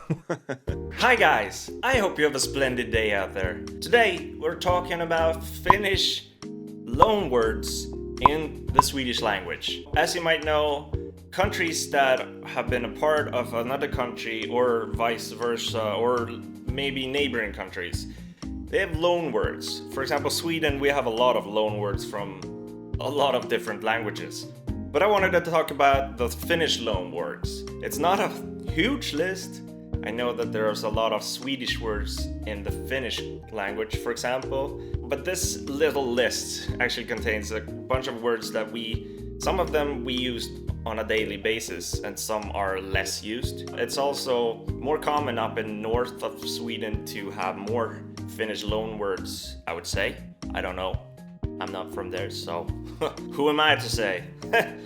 Hi guys, I hope you have a splendid day out there. Today we're talking about Finnish loanwords in the Swedish language. As you might know, countries that have been a part of another country or vice versa, or maybe neighboring countries, they have loanwords. For example, Sweden, we have a lot of loanwords from a lot of different languages. But I wanted to talk about the Finnish loanwords. It's not a huge list. I know that there's a lot of Swedish words in the Finnish language, for example, but this little list actually contains a bunch of words that some of them we use on a daily basis and some are less used. It's also more common up in north of Sweden to have more Finnish loanwords, I would say. I don't know. I'm not from there, so who am I to say?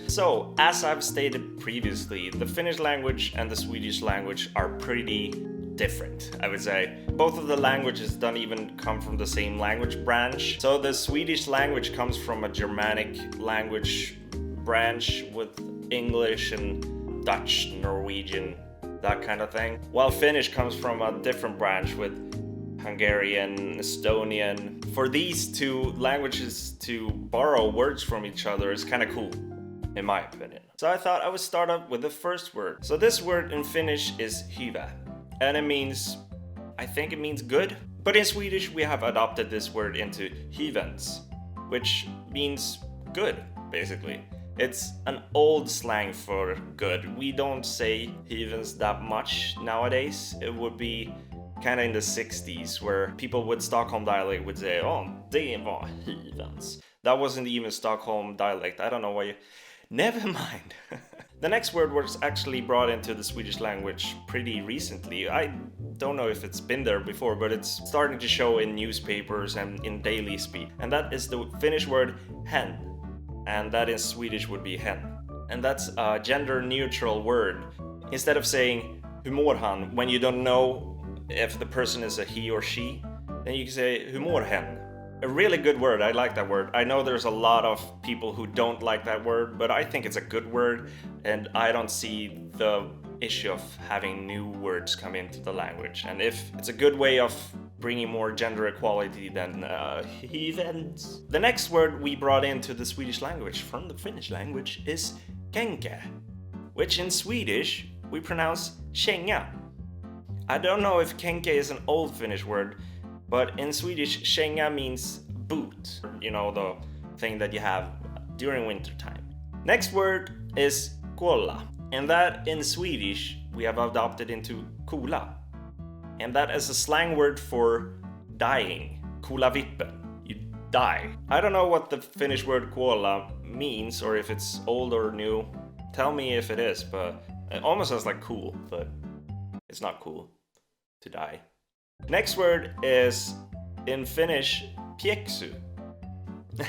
So, as I've stated previously, the Finnish language and the Swedish language are pretty different, I would say. Both of the languages don't even come from the same language branch. So the Swedish language comes from a Germanic language branch with English and Dutch, Norwegian, that kind of thing. While Finnish comes from a different branch with Hungarian, Estonian. For these two languages to borrow words from each other is kind of cool, in my opinion. So I thought I would start up with the first word. So this word in Finnish is hyvä, and I think it means good. But in Swedish we have adopted this word into hyvens, which means good, basically. It's an old slang for good. We don't say hyvens that much nowadays. It would be kind of in the 60s, where people with Stockholm dialect would say, oh, det var hyvens. That wasn't even Stockholm dialect. I don't know why. Never mind. The next word was actually brought into the Swedish language pretty recently. I don't know if it's been there before, but it's starting to show in newspapers and in daily speak. And that is the Finnish word hen. And that in Swedish would be hen. And that's a gender neutral word. Instead of saying hur mår han when you don't know if the person is a he or she, then you can say hur mår hen. A really good word. I like that word. I know there's a lot of people who don't like that word, but I think it's a good word, and I don't see the issue of having new words come into the language. And if it's a good way of bringing more gender equality, then heathens. The next word we brought into the Swedish language from the Finnish language is kenkä, which in Swedish we pronounce känga. I don't know if kenkä is an old Finnish word, but in Swedish, känga means boot. You know, the thing that you have during winter time. Next word is kuolla, and that in Swedish we have adopted into kula. And that is a slang word for dying. Kuolla vippen. You die. I don't know what the Finnish word kuolla means, or if it's old or new. Tell me if it is, but it almost sounds like cool, but it's not cool to die. Next word is in Finnish pieksy,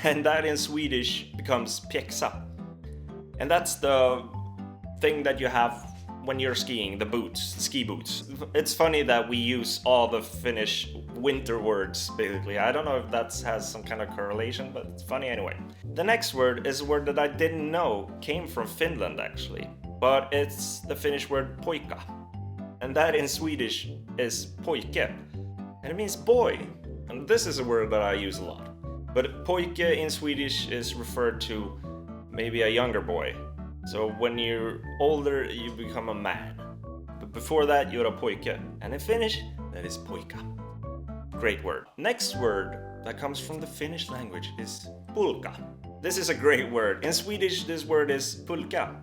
and that in Swedish becomes pieksa. And that's the thing that you have when you're skiing, the boots, ski boots. It's funny that we use all the Finnish winter words, basically. I don't know if that has some kind of correlation, but it's funny anyway. The next word is a word that I didn't know came from Finland, actually. But it's the Finnish word poika. And that in Swedish is pojke, and it means boy. And this is a word that I use a lot. But pojke in Swedish is referred to maybe a younger boy. So when you're older, you become a man. But before that, you're a pojke. And in Finnish, that is poika. Great word. Next word that comes from the Finnish language is pulka. This is a great word. In Swedish, this word is pulka.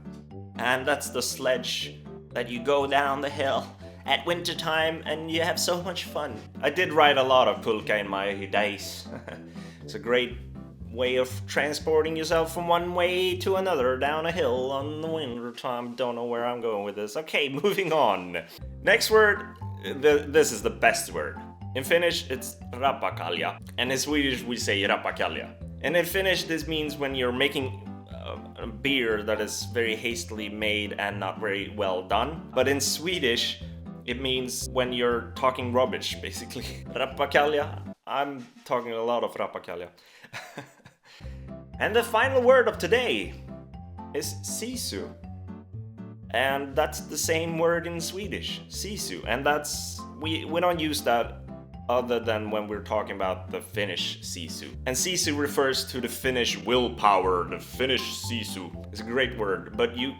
And that's the sledge that you go down the hill at winter time and you have so much fun. I did ride a lot of pulka in my days. It's a great way of transporting yourself from one way to another down a hill on the winter time. Don't know where I'm going with this. Okay, moving on. Next word, this is the best word. In Finnish, it's rappakalja, and in Swedish we say rappakalja. And in Finnish, this means when you're making a beer that is very hastily made and not very well done. But in Swedish, it means when you're talking rubbish, basically. Rappakalja. I'm talking a lot of rappakalja. And the final word of today is sisu. And that's the same word in Swedish, sisu. And we don't use that other than when we're talking about the Finnish sisu. And sisu refers to the Finnish willpower. The Finnish sisu is a great word, but you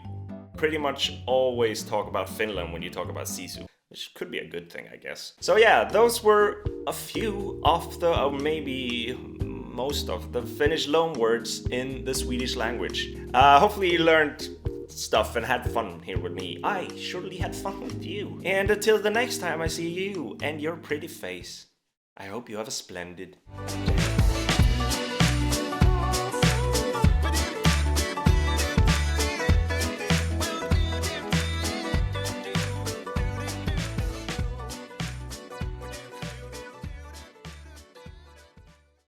pretty much always talk about Finland when you talk about sisu, which could be a good thing, I guess. So yeah, those were a few of the, or maybe most of the Finnish loanwords in the Swedish language. Hopefully you learned stuff and had fun here with me. I surely had fun with you. And until the next time I see you and your pretty face, I hope you have a splendid day.